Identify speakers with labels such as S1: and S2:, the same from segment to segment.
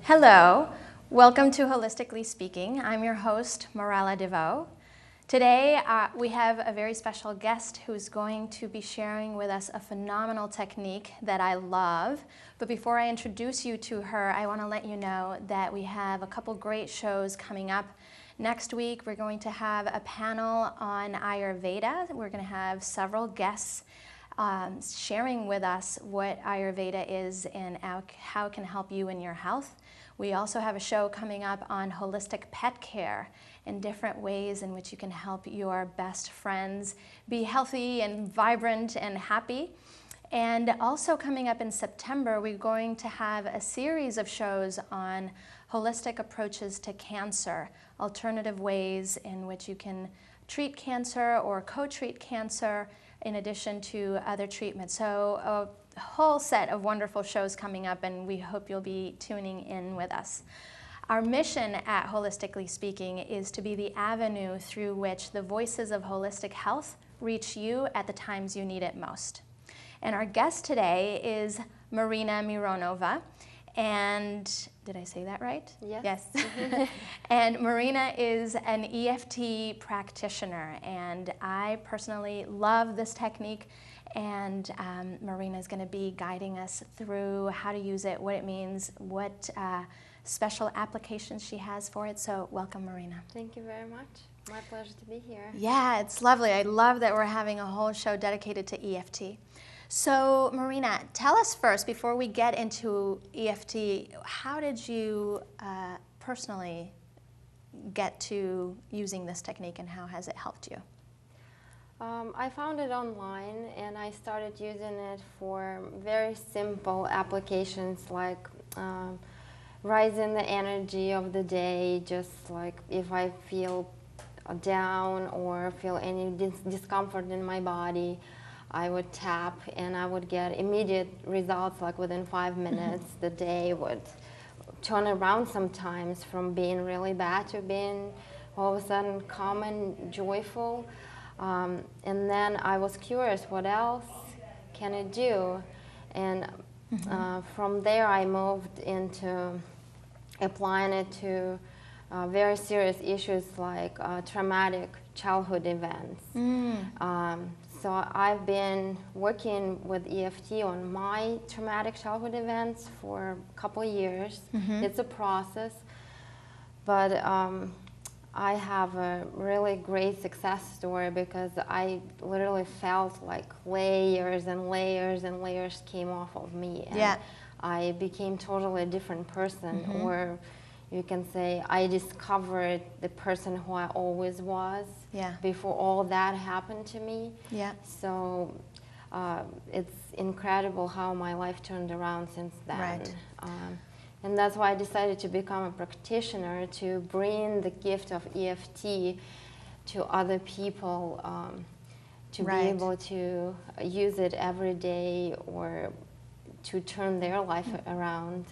S1: Hello, welcome to Holistically Speaking. I'm your host, Marina Mironova. Today we have a very special guest who's going to be sharing with us a phenomenal technique that I love. But before I introduce you to her, I want to let you know that we have a couple great shows coming up. Next week we're going to have a panel on Ayurveda. We're going to have several guests sharing with us what Ayurveda is and how it can help you in your health. We also have a show coming up on holistic pet care and different ways in which you can help your best friends be healthy and vibrant and happy. And also coming up in September, we're going to have a series of shows on holistic approaches to cancer, alternative ways in which you can treat cancer or co-treat cancer in addition to other treatments. So a whole set of wonderful shows coming up, and we hope you'll be tuning in with us. Our mission at Holistically Speaking is to be the avenue through which the voices of holistic health reach you at the times you need it most. And our guest today is Marina Mironova. And did I say that right?
S2: Yes.
S1: And Marina is an EFT practitioner, and I personally love this technique. And Marina is going to be guiding us through how to use it, what it means, what special applications she has for it. So welcome, Marina.
S2: Thank you very much. My pleasure to be here.
S1: Yeah, it's lovely. I love that we're having a whole show dedicated to EFT. So Marina, tell us first, before we get into EFT, how did you personally get to using this technique, and how has it helped you?
S2: I found it online, and I started using it for very simple applications like rising the energy of the day, just like if I feel down or feel any discomfort in my body, I would tap and I would get immediate results, like within 5 minutes. The day would turn around sometimes from being really bad to being all of a sudden calm and joyful. And then I was curious, what else can it do? And from there I moved into applying it to very serious issues like traumatic childhood events. So I've been working with EFT on my traumatic childhood events for a couple of years. It's a process, but I have a really great success story because I literally felt like layers and layers and layers came off of me, and I became totally a different person, or you can say I discovered the person who I always was before all that happened to me. So it's incredible how my life turned around since then. And that's why I decided to become a practitioner, to bring the gift of EFT to other people, to be able to use it every day or to turn their life around.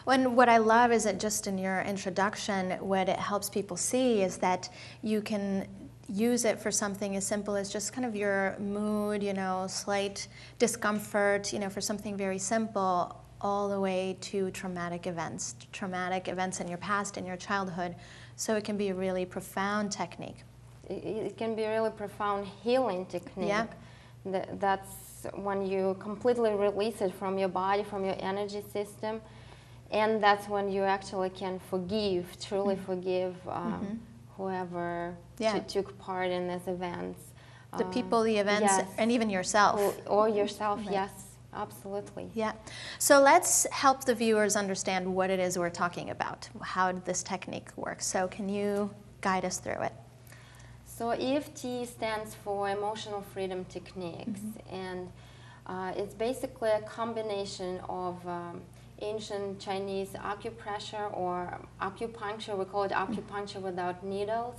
S1: And what I love is that just in your introduction, what it helps people see is that you can use it for something as simple as just kind of your mood, slight discomfort, for something very simple, all the way to traumatic events in your past, in your childhood. So it can be a really profound technique.
S2: It can be a really profound healing technique. That's when you completely release it from your body, from your energy system, and that's when you actually can forgive, truly forgive whoever took part in these events.
S1: The people, the events, and even yourself.
S2: Or yourself, yes. Absolutely.
S1: So let's help the viewers understand what it is we're talking about, how this technique works. So can you guide us through it?
S2: So EFT stands for Emotional Freedom Techniques, and it's basically a combination of ancient Chinese acupressure or acupuncture. We call it acupuncture without needles.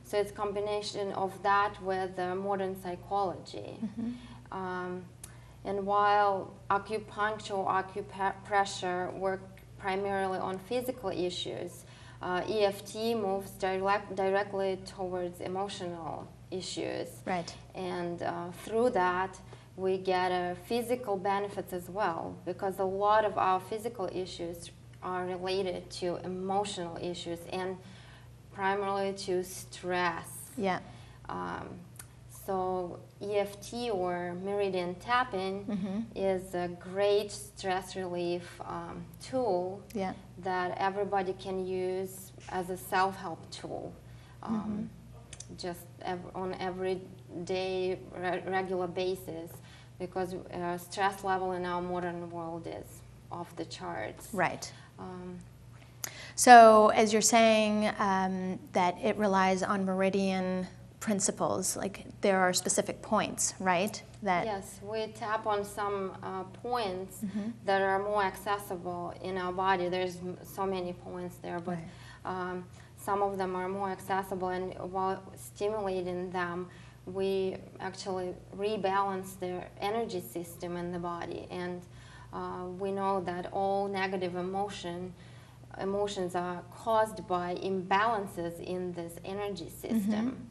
S2: So it's a combination of that with modern psychology. And while acupuncture or acupressure work primarily on physical issues, EFT moves directly towards emotional issues.
S1: Right.
S2: And through that, we get physical benefits as well, because a lot of our physical issues are related to emotional issues and primarily to stress.
S1: Yeah.
S2: So EFT, or meridian tapping, is a great stress relief tool that everybody can use as a self-help tool, just on everyday regular basis, because stress level in our modern world is off the charts.
S1: Right. So as you're saying that it relies on meridian principles, like there are specific points, right?
S2: Yes, we tap on some points that are more accessible in our body. There's so many points there, but some of them are more accessible, and while stimulating them, we actually rebalance the energy system in the body. And we know that all negative emotions are caused by imbalances in this energy system.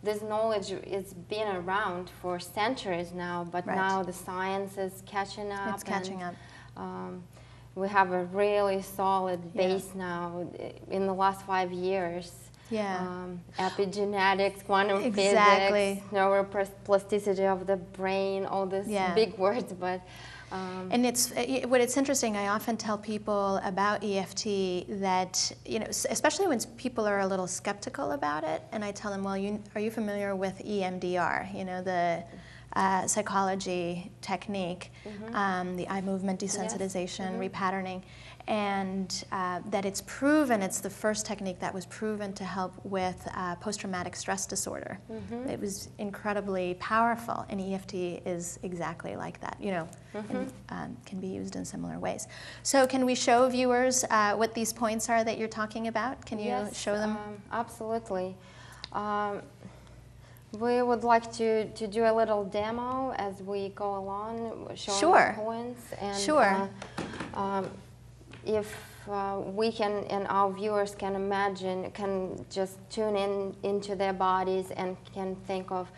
S2: This knowledge has been around for centuries now, but now the science is catching up.
S1: It's catching up.
S2: We have a really solid base now in the last 5 years. Epigenetics, quantum physics, neuroplasticity of the brain, all these big words, but
S1: and it's interesting. I often tell people about EFT that, you know, especially when people are a little skeptical about it, and I tell them, well, are you familiar with EMDR? You know, the psychology technique, the eye movement desensitization, repatterning, and that it's proven, it's the first technique that was proven to help with post-traumatic stress disorder. It was incredibly powerful, and EFT is exactly like that, you know, and can be used in similar ways. So can we show viewers what these points are that you're talking about? Can you show them?
S2: Absolutely. We would like to do a little demo as we go along, showing the points. And, if we can, and our viewers can imagine, can just tune into their bodies and can think of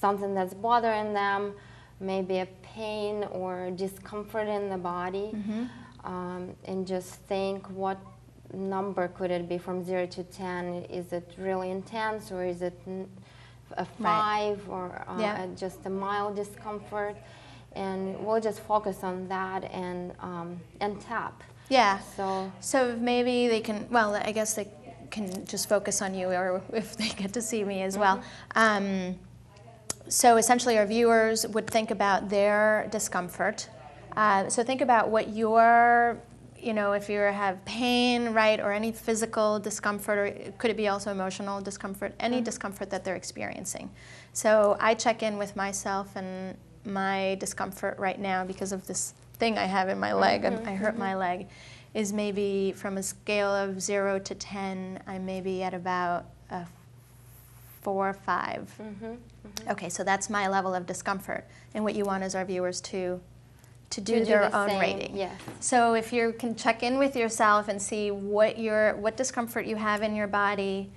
S2: something that's bothering them, maybe a pain or discomfort in the body, and just think, what number could it be from 0 to 10? Is it really intense, or is it a 5, or just a mild discomfort? And we'll just focus on that and tap. So maybe they can, well, I guess they can just focus on you, or if they get to see me as well. So essentially our viewers would think about their discomfort. So think about what your, you know, if you have pain, right, or any physical discomfort, or could it be also emotional discomfort, any discomfort that they're experiencing. So I check in with myself and my discomfort right now because of this thing I have in my leg, and I hurt my leg, is maybe from a scale of 0 to 10, I'm maybe at about a 4 or 5. Okay, so that's my level of discomfort. And what you want is our viewers to do their own rating. So if you can check in with yourself and see what discomfort you have in your body,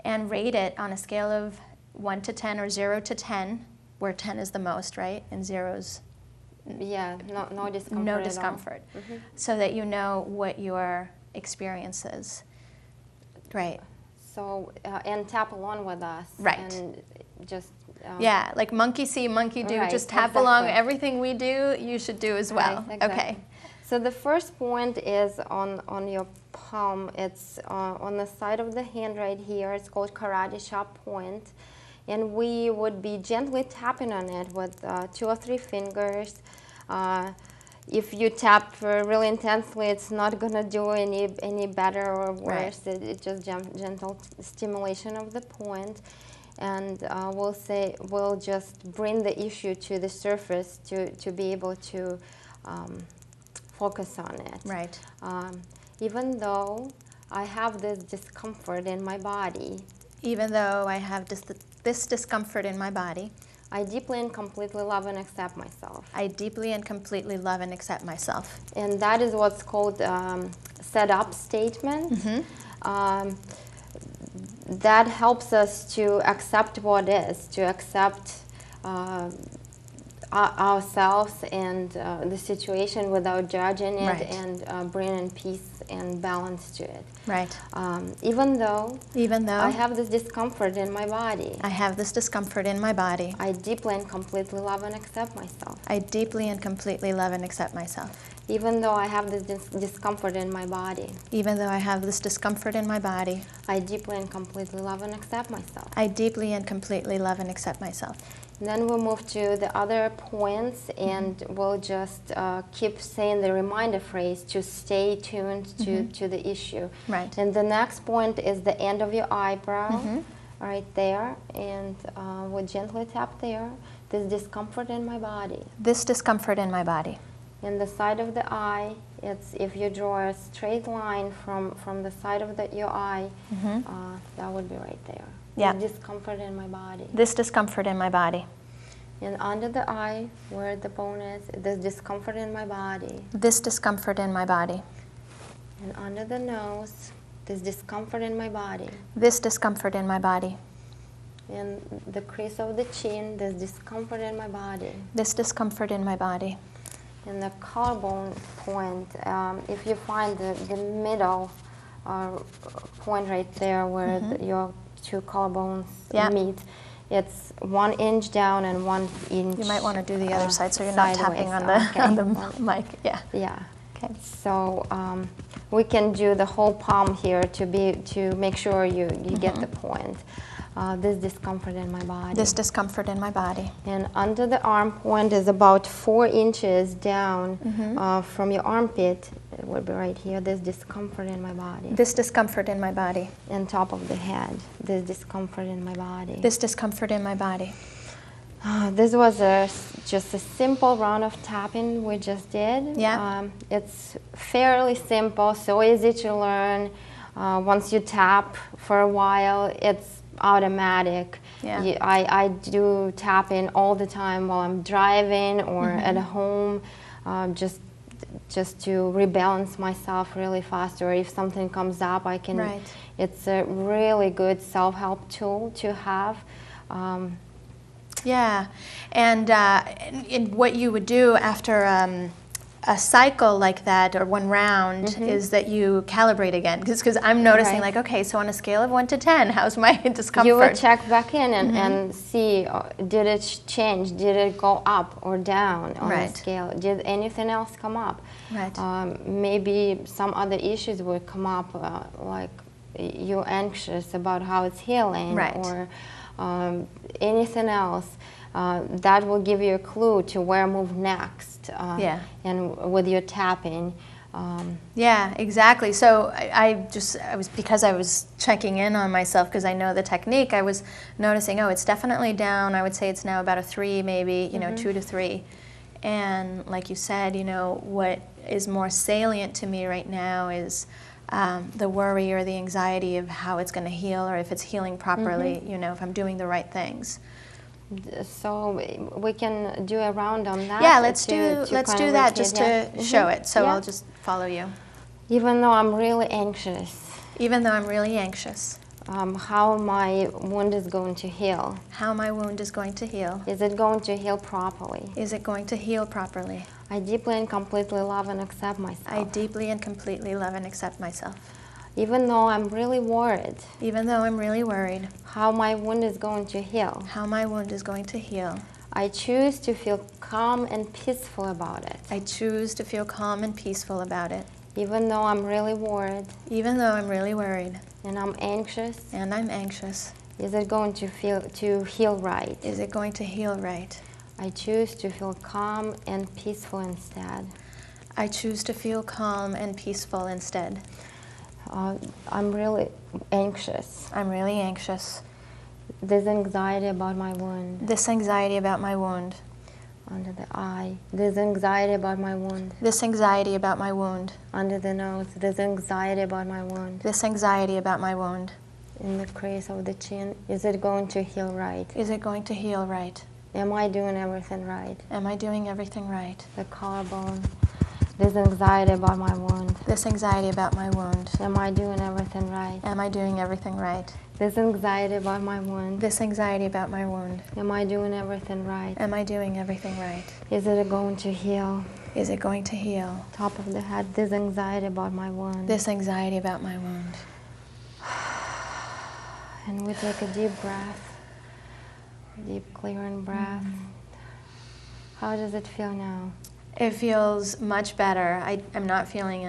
S2: and rate it on a scale of 1 to 10 or 0 to 10, where 10 is the most, right? And 0's no discomfort.
S1: No discomfort. So that you know what your experience is. Right.
S2: So, and tap along with us.
S1: Right.
S2: And just...
S1: like monkey see, monkey do. Just tap along. Everything we do, you should do as well. Okay.
S2: So the first point is on your palm. It's on the side of the hand right here. It's called karate chop point. And we would be gently tapping on it with 2 or 3 fingers. If you tap really intensely, it's not going to do any better or worse. It's just gentle stimulation of the point. And we'll just bring the issue to the surface to be able to focus on it.
S1: Right.
S2: Even though I have this discomfort in my body.
S1: Even though I have this discomfort in my body.
S2: I deeply and completely love and accept myself.
S1: I deeply and completely love and accept myself.
S2: And that is what's called set-up statement. That helps us to accept what is, to accept ourselves and the situation without judging it,
S1: Right.
S2: and bringing peace and balance to it.
S1: Right.
S2: Even though
S1: I
S2: I have this discomfort in my body,
S1: have this discomfort in my body,
S2: I deeply and completely love and accept myself.
S1: I deeply and completely love and accept myself.
S2: Even though I have this discomfort in my body,
S1: Even though I have this discomfort in my body,
S2: I deeply and completely love and accept myself.
S1: I deeply and completely love and accept myself.
S2: And then we'll move to the other points, and we'll just keep saying the reminder phrase to stay tuned to the issue.
S1: Right.
S2: And the next point is the end of your eyebrow, right there, and we'll gently tap there. This discomfort in my body.
S1: This discomfort in my body.
S2: And the side of the eye, it's if you draw a straight line from the side of your eye, that would be right there.
S1: Yeah.
S2: This discomfort in my body.
S1: This discomfort in my body.
S2: And under the eye, where the bone is, this discomfort in my body.
S1: This discomfort in my body.
S2: And under the nose, this discomfort in my body.
S1: This discomfort in my body.
S2: And the crease of the chin, this discomfort in my body.
S1: This discomfort in my body.
S2: And the collarbone point, if you find the middle point right there where your two collarbones meet, it's 1 inch down and 1 inch.
S1: You might want to do the other side so you're not tapping on the
S2: Okay.
S1: on the mic. Yeah.
S2: Yeah.
S1: Okay.
S2: So we can do the whole palm here to make sure you get the point. This discomfort in my body.
S1: This discomfort in my body.
S2: And under the arm point is about 4 inches down from your armpit. It would be right here. This discomfort in my body.
S1: This discomfort in my body.
S2: And top of the head. This discomfort in my body.
S1: This discomfort in my body.
S2: This was just a simple round of tapping we just did.
S1: Yeah.
S2: It's fairly simple, so easy to learn. Once you tap for a while, it's automatic.
S1: Yeah.
S2: I do tapping all the time while I'm driving or at home, just to rebalance myself really fast, or if something comes up, I can.
S1: Right.
S2: It's a really good self-help tool to have.
S1: Yeah, and what you would do after a cycle like that, or one round, is that you calibrate again. Because I'm noticing, like, okay, so on a scale of 1 to 10, how's my discomfort?
S2: You would check back in and see, did it change? Did it go up or down on the scale? Did anything else come up?
S1: Right.
S2: Maybe some other issues would come up, like you're anxious about how it's healing, or anything else. That will give you a clue to where move next. And with your tapping.
S1: Yeah, exactly. So because I was checking in on myself, because I know the technique, I was noticing, oh, it's definitely down. I would say it's now about a 3, maybe, 2 to 3. And like you said, what is more salient to me right now is the worry or the anxiety of how it's going to heal, or if it's healing properly, if I'm doing the right things.
S2: So we can do a round on that.
S1: Yeah, let's do that just to show it. So I'll just follow you.
S2: Even though I'm really anxious.
S1: Even though I'm really anxious.
S2: How my wound is going to heal.
S1: How my wound is going to heal.
S2: Is it going to heal properly?
S1: Is it going to heal properly?
S2: I deeply and completely love and accept myself.
S1: I deeply and completely love and accept myself.
S2: Even though I'm really worried.
S1: Even though I'm really worried.
S2: How my wound is going to heal.
S1: How my wound is going to heal.
S2: I choose to feel calm and peaceful about it.
S1: I choose to feel calm and peaceful about it.
S2: Even though I'm really worried.
S1: Even though I'm really worried.
S2: And I'm anxious.
S1: And I'm anxious.
S2: Is it going to heal right?
S1: Is it going to heal right?
S2: I choose to feel calm and peaceful instead.
S1: I choose to feel calm and peaceful instead.
S2: I'm really anxious.
S1: I'm really anxious.
S2: There's anxiety about my wound.
S1: This anxiety about my wound.
S2: Under the eye. There's anxiety about my wound.
S1: This anxiety about my wound.
S2: Under the nose. There's anxiety about my wound.
S1: This anxiety about my wound.
S2: in the crease of the chin. Is it going to heal right?
S1: Is it going to heal right?
S2: Am I doing everything right?
S1: Am I doing everything right?
S2: The collarbone. This anxiety about my wound.
S1: This anxiety about my wound.
S2: Am I doing everything right?
S1: Am I doing everything right?
S2: This anxiety about my wound.
S1: This anxiety about my wound.
S2: Am I doing everything right?
S1: Am I doing everything right?
S2: Is it going to heal?
S1: Is it going to heal?
S2: Top of the head. This anxiety about my wound.
S1: This anxiety about my wound.
S2: And we take a deep breath. Deep, clearing breath. How does it feel now?
S1: It feels much better. I'm not feeling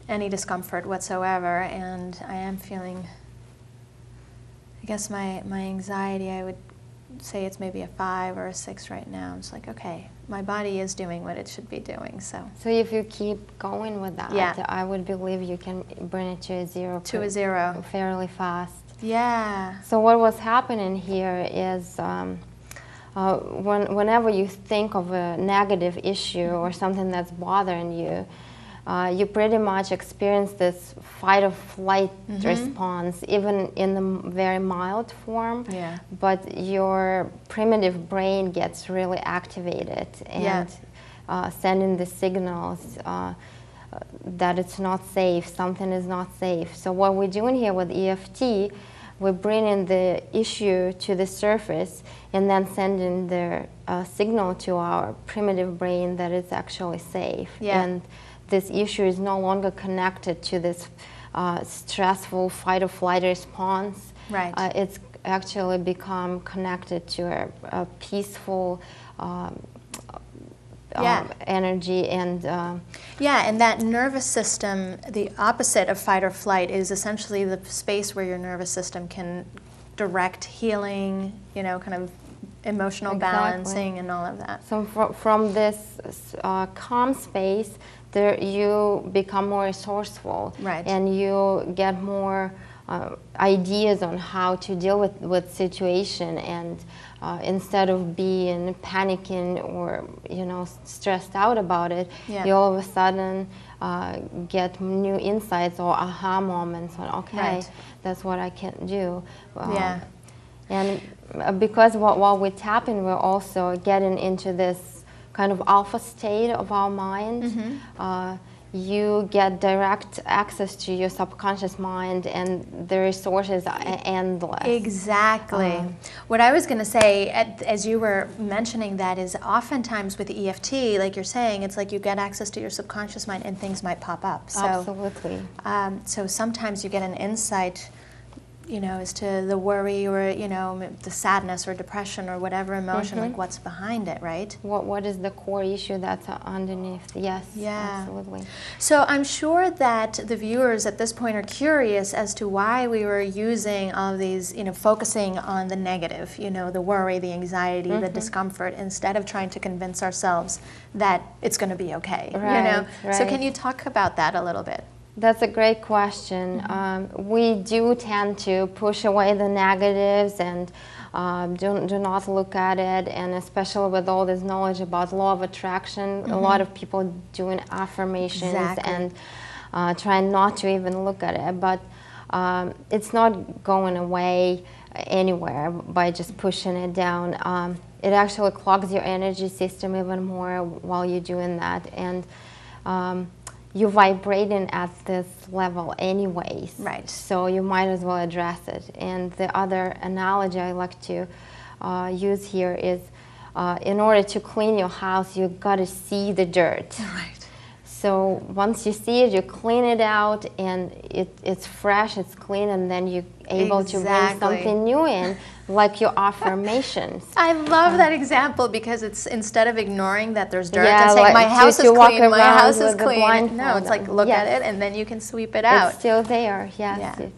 S1: any discomfort whatsoever, and I am feeling, I guess my anxiety, I would say it's maybe a 5 or a 6 right now. It's like, okay, my body is doing what it should be doing, so.
S2: So if you keep going with that,
S1: yeah.
S2: I would believe you can bring it to a 0.
S1: To a 0.
S2: Fairly fast.
S1: Yeah.
S2: So what was happening here is whenever you think of a negative issue or something that's bothering you, you pretty much experience this fight or flight response, even in the very mild form.
S1: Yeah.
S2: But your primitive brain gets really activated and sending the signals that it's not safe, something is not safe. So what we're doing here with EFT, we're bringing the issue to the surface and then sending the signal to our primitive brain that it's actually safe.
S1: Yeah.
S2: And this issue is no longer connected to this stressful fight or flight response.
S1: Right.
S2: It's actually become connected to a peaceful energy and
S1: yeah, and that nervous system, the opposite of fight or flight, is essentially the space where your nervous system can direct healing, you know, kind of emotional balancing and all of that.
S2: So from this calm space, you become more resourceful,
S1: right.
S2: And you get more ideas on how to deal with situation, and instead of being panicking or stressed out about it, you all of a sudden get new insights or aha moments on okay, that's what I can do. And because while we're tapping, we're also getting into this kind of alpha state of our mind. You get direct access to your subconscious mind, and the resources are endless.
S1: Exactly. What I was going to say, as you were mentioning that, is oftentimes with EFT, like you're saying, it's like you get access to your subconscious mind and things might pop up. So,
S2: absolutely.
S1: So sometimes you get an insight, as to the worry or, the sadness or depression or whatever emotion, like what's behind it, right?
S2: What is the core issue that's underneath? Yes, absolutely.
S1: So I'm sure that the viewers at this point are curious as to why we were using all of these, focusing on the negative, the worry, the anxiety, the discomfort, instead of trying to convince ourselves that it's going to be okay,
S2: Right.
S1: So can you talk about that a little bit?
S2: That's a great question. We do tend to push away the negatives and do not look at it, and especially with all this knowledge about law of attraction, a lot of people doing affirmations and trying not to even look at it, but it's not going away anywhere by just pushing it down. It actually clogs your energy system even more while you're doing that, and you're vibrating at this level anyways.
S1: Right.
S2: So you might as well address it. And the other analogy I like to use here is in order to clean your house, you've got to see the dirt.
S1: Right.
S2: So once you see it, you clean it out, and it's fresh, it's clean, and then you're able to bring something new in, like your affirmations.
S1: I love that example, because it's, instead of ignoring that there's dirt and saying, my house is clean, my house is clean. No, it's like, look at it, and then you can sweep it out.
S2: It's still there, yes.
S1: Yeah.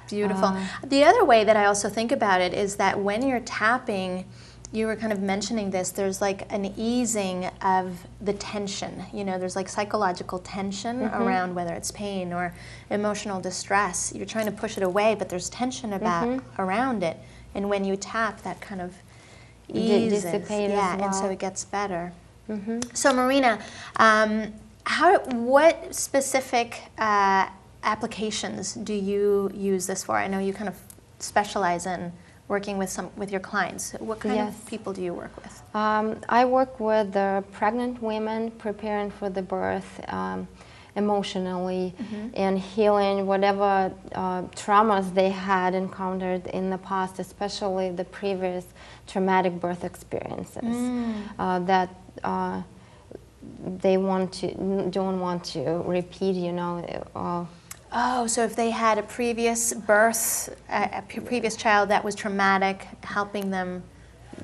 S1: Beautiful. The other way that I also think about it is that when you're tapping, you were kind of mentioning this, there's like an easing of the tension. There's like psychological tension around whether it's pain or emotional distress. You're trying to push it away, but there's tension around it. And when you tap, that kind of eases. And so it gets better. So Marina, what specific applications do you use this for? I know you kind of specialize in working with your clients. What kind of people do you work with?
S2: I work with pregnant women preparing for the birth, emotionally, and healing whatever traumas they had encountered in the past, especially the previous traumatic birth experiences that they don't want to repeat, you know.
S1: Oh, so if they had a previous birth, a previous child that was traumatic, helping them.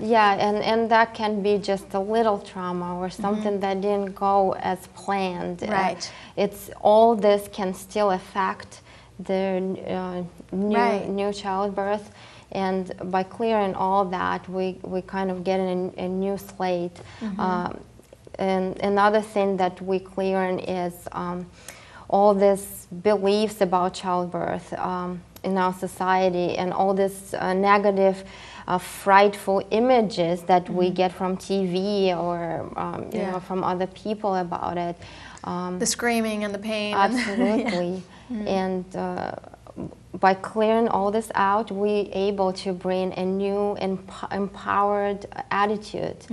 S2: Yeah, and that can be just a little trauma or something that didn't go as planned.
S1: Right.
S2: It's all this can still affect the new childbirth, and by clearing all that, we kind of get a new slate. And another thing that we clearing is all these beliefs about childbirth in our society, and all this negative, frightful images that we get from TV or you know, from other people about it.
S1: The screaming and the pain.
S2: Absolutely. And by clearing all this out, we're able to bring a new empowered attitude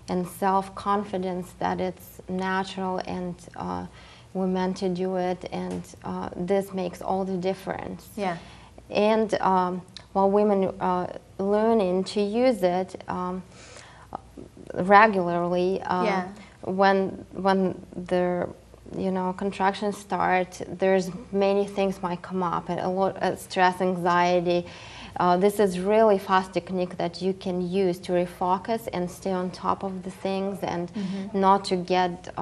S2: and self-confidence that it's natural and we're meant to do it, and this makes all the difference.
S1: Yeah.
S2: And while women learning to use it regularly, when their contractions start, there's many things might come up, and a lot of stress, anxiety. This is really fast technique that you can use to refocus and stay on top of the things, and not to get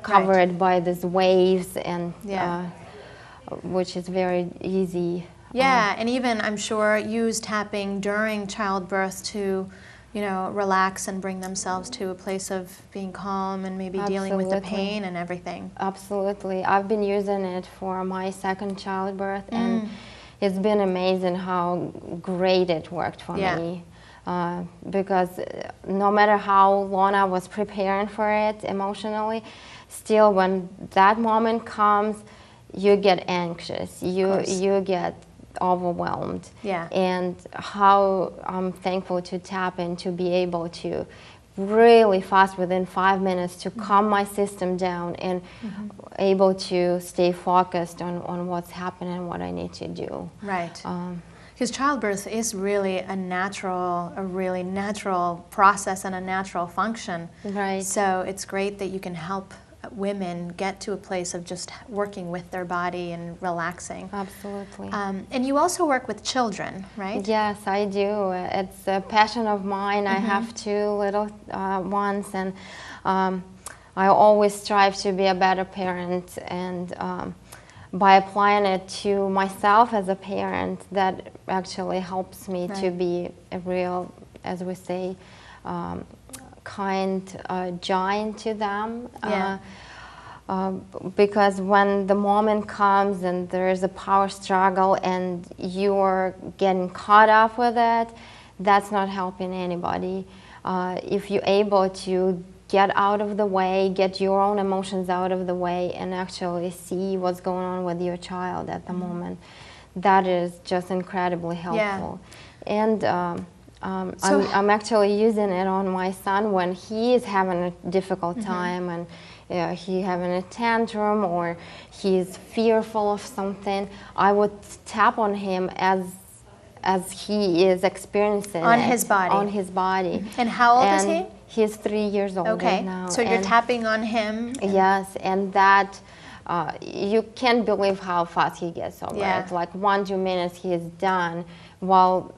S2: covered by these waves, and which is very easy.
S1: Yeah, and even I'm sure use tapping during childbirth to, relax and bring themselves to a place of being calm and maybe dealing with the pain and everything.
S2: Absolutely. I've been using it for my second childbirth, and it's been amazing how great it worked for me. Because no matter how long I was preparing for it emotionally, still when that moment comes, you get anxious, you get overwhelmed. And how I'm thankful to tap in, to be able to really fast, within 5 minutes, to calm my system down and able to stay focused on what's happening and what I need to do.
S1: Right. Because childbirth is really a really natural process and a natural function.
S2: Right.
S1: So it's great that you can help women get to a place of just working with their body and relaxing.
S2: Absolutely.
S1: And you also work with children, right?
S2: Yes, I do. It's a passion of mine. I have 2 little ones, and I always strive to be a better parent, and by applying it to myself as a parent, that actually helps me to be a real, as we say, kind giant to them. Because when the moment comes and there's a power struggle and you're getting caught up with it, that's not helping anybody. If you're able to get out of the way, get your own emotions out of the way, and actually see what's going on with your child at the moment, that is just incredibly helpful. And I'm actually using it on my son when he is having a difficult time, and he having a tantrum or he's fearful of something. I would tap on him as he is experiencing
S1: on his body.
S2: On his body.
S1: And how old is he?
S2: He's 3 years old now.
S1: So you're tapping on him?
S2: Yes, and that you can't believe how fast he gets over it. Like 1-2 minutes he is done, while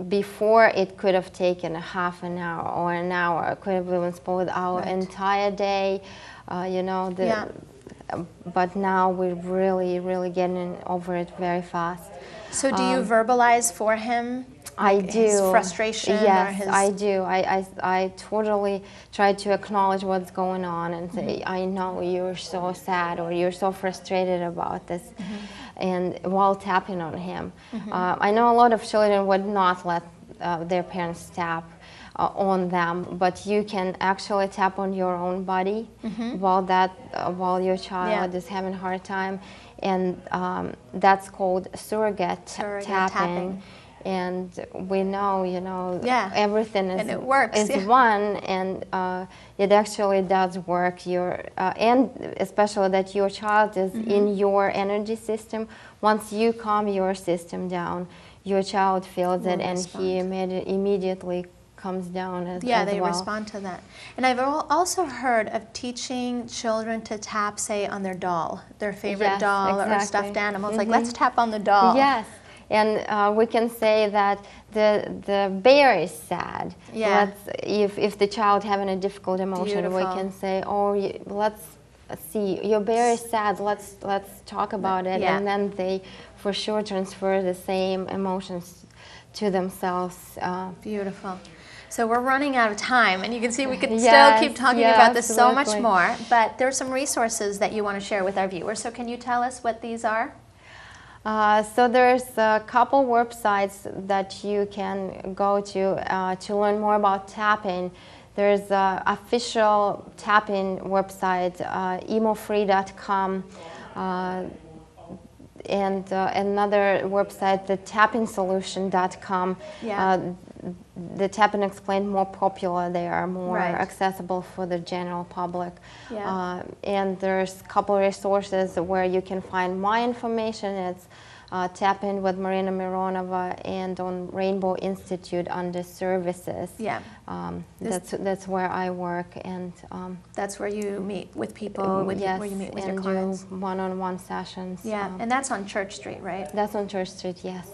S2: before it could have taken a half an hour or an hour. It could have even spoiled our entire day, but now we're really getting over it very fast.
S1: So do you verbalize for him?
S2: I do.
S1: His frustration?
S2: Yes,
S1: or his...
S2: I do. I totally try to acknowledge what's going on and say, I know you're so sad or you're so frustrated about this, and while tapping on him. I know a lot of children would not let their parents tap on them, but you can actually tap on your own body while your child is having a hard time, and that's called surrogate tapping. And we know, everything is,
S1: and it works,
S2: is one, and it actually does work. And especially that your child is in your energy system. Once you calm your system down, your child feels it, and he immediately comes down as well.
S1: They respond to that. And I've also heard of teaching children to tap, say, on their doll, their favorite doll or stuffed animals. Like, let's tap on the doll.
S2: Yes. And we can say that the bear is sad.
S1: Yeah.
S2: If the child having a difficult emotion, we can say, let's see, your bear is sad. Let's talk about it, and then they for sure transfer the same emotions to themselves.
S1: Beautiful. So we're running out of time, and you can see we could still keep talking about this so much more. But there are some resources that you want to share with our viewers. So can you tell us what these are?
S2: So there's a couple websites that you can go to learn more about tapping. There's an official tapping website, emofree.com, and another website, the tappingsolution.com. The Tapping Explained more popular. They are more accessible for the general public. And there's a couple resources where you can find my information. It's Tapping with Marina Mironova, and on Rainbow Institute under services. That's where I work, and
S1: that's where you meet with people, where you meet with your clients.
S2: Do one-on-one sessions.
S1: And that's on Church Street, right?
S2: That's on Church Street, yes.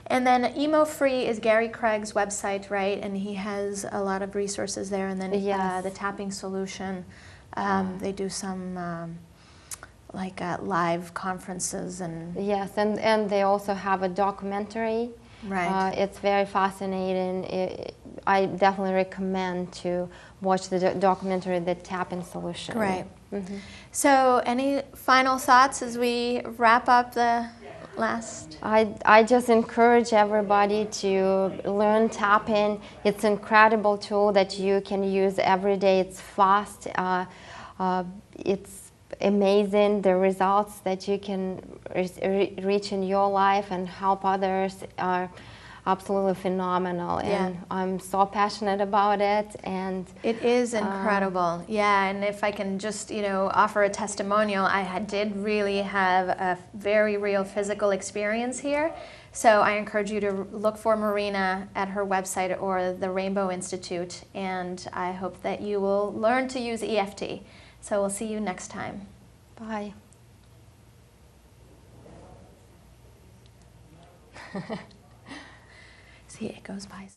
S1: And then Emo Free is Gary Craig's website, right? And he has a lot of resources there. And then the Tapping Solution, they do some live conferences and
S2: and they also have a documentary. It's very fascinating. I definitely recommend to watch the documentary, The Tapping Solution.
S1: So any final thoughts as we wrap up the last?
S2: I just encourage everybody to learn tapping. It's an incredible tool that you can use every day. It's fast. It's amazing. The results that you can reach in your life and help others are absolutely phenomenal, and I'm so passionate about it. And
S1: it is incredible. And if I can just offer a testimonial, I did really have a very real physical experience here. So I encourage you to look for Marina at her website or the Rainbow Institute, and I hope that you will learn to use EFT. So we'll see you next time.
S2: Bye.
S1: See, it goes by.